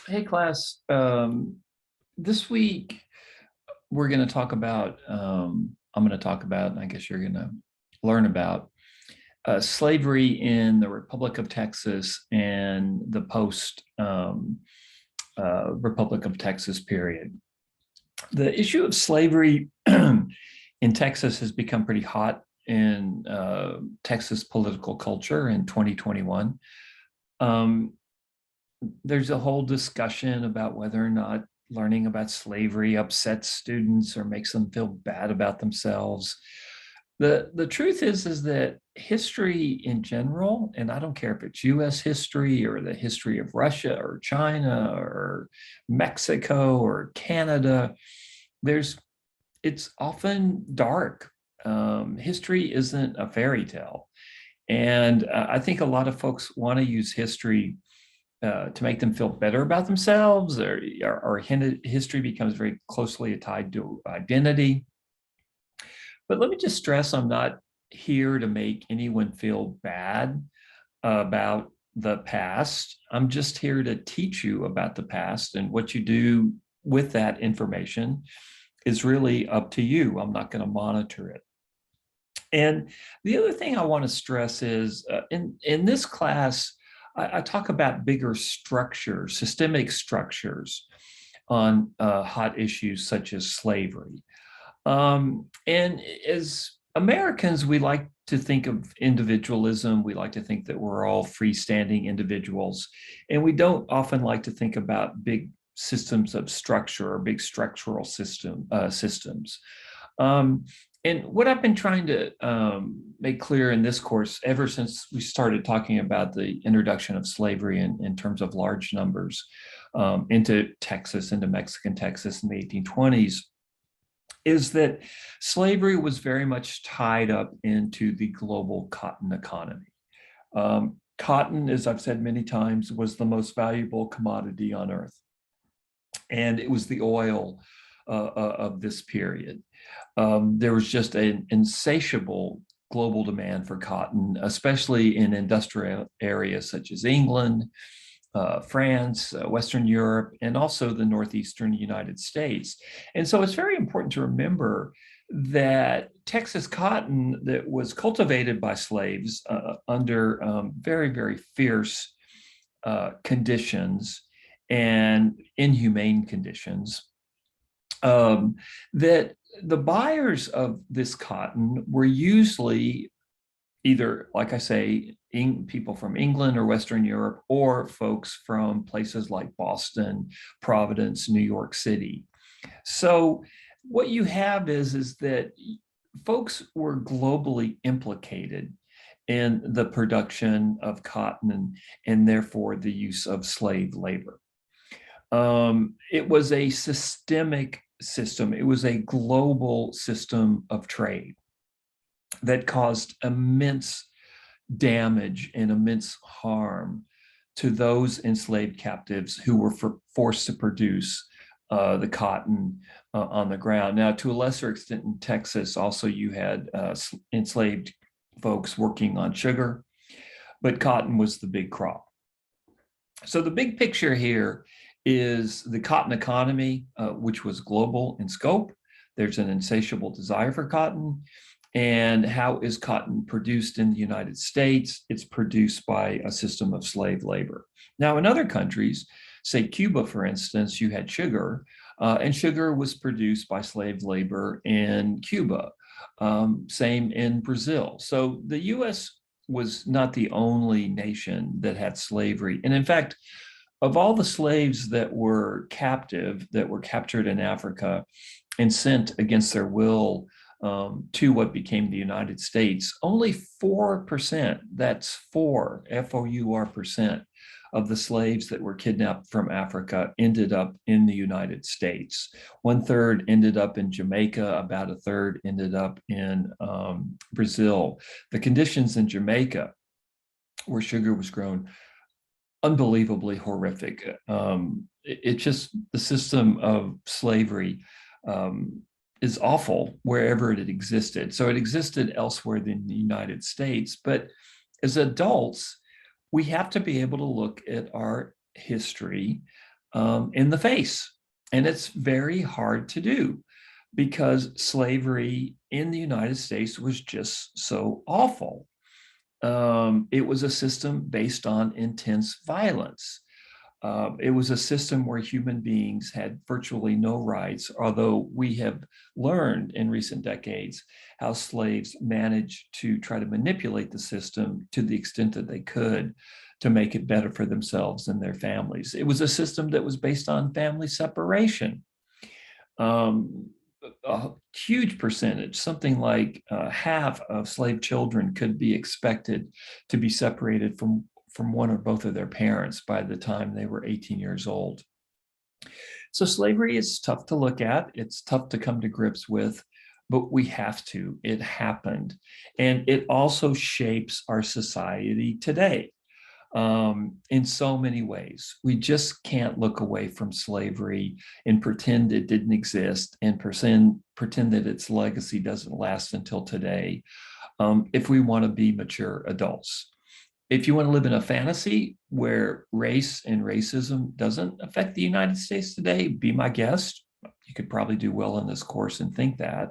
Hey class, this week we're going to talk about, I'm going to talk about, and I guess you're going to learn about slavery in the Republic of Texas and the post Republic of Texas period. The issue of slavery in Texas has become pretty hot in Texas political culture in 2021. Um, there's a whole discussion about whether or not learning about slavery upsets students or makes them feel bad about themselves. The truth is that history in general, and I don't care if it's US history or the history of Russia or China or Mexico or Canada, there's it's often dark. History isn't a fairy tale. And I think a lot of folks want to use history to make them feel better about themselves, or history becomes very closely tied to identity. But let me just stress, I'm not here to make anyone feel bad about the past. I'm just here to teach you about the past, and what you do with that information is really up to you. I'm not going to monitor it. And the other thing I want to stress is in this class, I talk about bigger structures, systemic structures on hot issues such as slavery. And as Americans, we like to think of individualism. We like to think that we're all freestanding individuals. And we don't often like to think about big systems of structure or big structural systems. Um, and what I've been trying to make clear in this course, ever since we started talking about the introduction of slavery in terms of large numbers into Texas, into Mexican Texas in the 1820s, is that slavery was very much tied up into the global cotton economy. Cotton, as I've said many times, was the most valuable commodity on earth. And it was the oil of this period. There was just an insatiable global demand for cotton, especially in industrial areas such as England, France, Western Europe, and also the Northeastern United States. And so it's very important to remember that Texas cotton that was cultivated by slaves under very, very fierce conditions and inhumane conditions, that the buyers of this cotton were usually either, like I say, people from England or Western Europe, or folks from places like Boston, Providence, New York City. So what you have is that folks were globally implicated in the production of cotton and therefore the use of slave labor. It was a systemic system. It was a global system of trade that caused immense damage and immense harm to those enslaved captives who were forced to produce the cotton on the ground. Now, to a lesser extent in Texas, also you had enslaved folks working on sugar, but cotton was the big crop. So the big picture here is the cotton economy, which was global in scope. There's an insatiable desire for cotton. And how is cotton produced in the United States? It's produced by a system of slave labor. Now, in other countries, say Cuba, for instance, you had sugar, and sugar was produced by slave labor in Cuba. Same in Brazil. So the US was not the only nation that had slavery. And in fact, of all the slaves that were captive, that were captured in Africa and sent against their will to what became the United States, only 4%, that's four, F-O-U-R%, of the slaves that were kidnapped from Africa ended up in the United States. 1/3 ended up in Jamaica, about 1/3 ended up in Brazil. The conditions in Jamaica, where sugar was grown, unbelievably horrific. It just, the system of slavery is awful wherever it existed. So it existed elsewhere than the United States. But as adults, we have to be able to look at our history in the face. And it's very hard to do because slavery in the United States was just so awful. It was a system based on intense violence. It was a system where human beings had virtually no rights, although we have learned in recent decades how slaves managed to try to manipulate the system to the extent that they could to make it better for themselves and their families. It was a system that was based on family separation. A huge percentage, something like half of slave children could be expected to be separated from one or both of their parents by the time they were 18 years old. So slavery is tough to look at. It's tough to come to grips with, but we have to. It happened. And it also shapes our society today in so many ways. We just can't look away from slavery and pretend it didn't exist and pretend that its legacy doesn't last until today if we want to be mature adults. If you want to live in a fantasy where race and racism doesn't affect the United States today, be my guest. You could probably do well in this course and think that.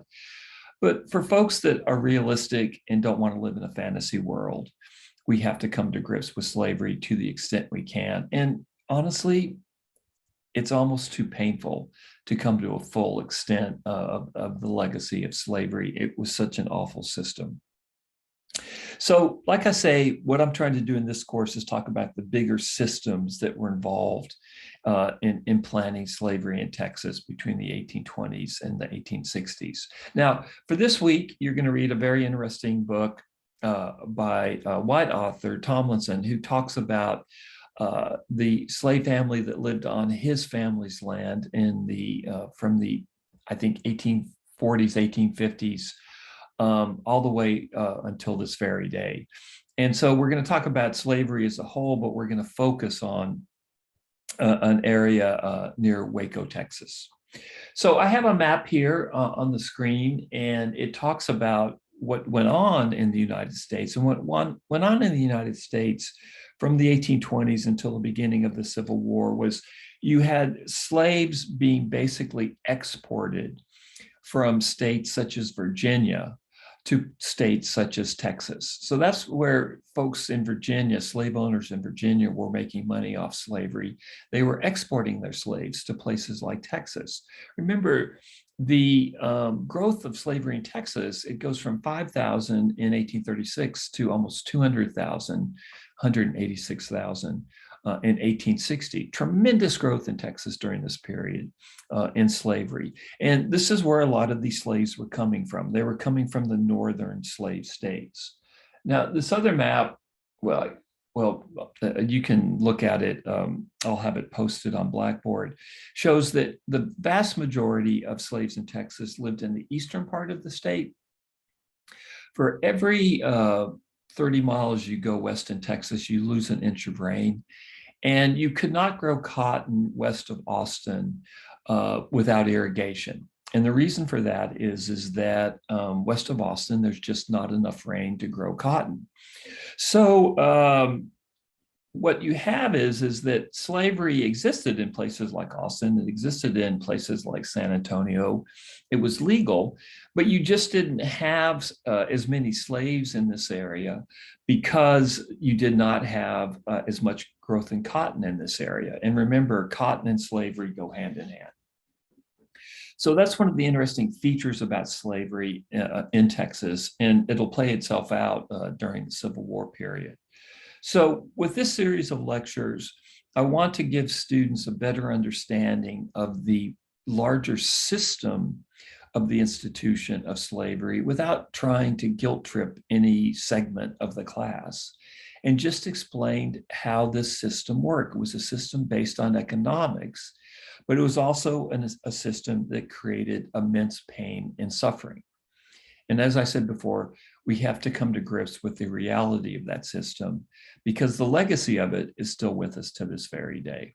But for folks that are realistic and don't want to live in a fantasy world, we have to come to grips with slavery to the extent we can. And honestly, it's almost too painful to come to a full extent of the legacy of slavery. It was such an awful system. So like I say, what I'm trying to do in this course is talk about the bigger systems that were involved in planning slavery in Texas between the 1820s and the 1860s. Now, for this week, you're going to read a very interesting book by a white author, Tomlinson, who talks about the slave family that lived on his family's land in from the, I think, 1840s, 1850s, all the way until this very day. And so we're going to talk about slavery as a whole, but we're going to focus on an area near Waco, Texas. So I have a map here on the screen, and it talks about what went on in the United States. And what went on in the United States from the 1820s until the beginning of the Civil War was you had slaves being basically exported from states such as Virginia to states such as Texas. So that's where folks in Virginia, slave owners in Virginia, were making money off slavery. They were exporting their slaves to places like Texas. Remember, the growth of slavery in Texas, it goes from 5,000 in 1836 to almost 200,000, 186,000 in 1860. Tremendous growth in Texas during this period in slavery. And this is where a lot of these slaves were coming from. They were coming from the northern slave states. Now, this other map, well, you can look at it. I'll have it posted on Blackboard. Shows that the vast majority of slaves in Texas lived in the eastern part of the state. For every 30 miles you go west in Texas, you lose an inch of rain. And you could not grow cotton west of Austin without irrigation. And the reason for that is that west of Austin, there's just not enough rain to grow cotton. So what you have is that slavery existed in places like Austin. It existed in places like San Antonio. It was legal, but you just didn't have as many slaves in this area because you did not have as much growth in cotton in this area. And remember, cotton and slavery go hand in hand. So that's one of the interesting features about slavery in Texas, and it'll play itself out during the Civil War period. So with this series of lectures, I want to give students a better understanding of the larger system of the institution of slavery without trying to guilt trip any segment of the class, and just explained how this system worked. It was a system based on economics, but it was also a system that created immense pain and suffering. And as I said before, we have to come to grips with the reality of that system because the legacy of it is still with us to this very day.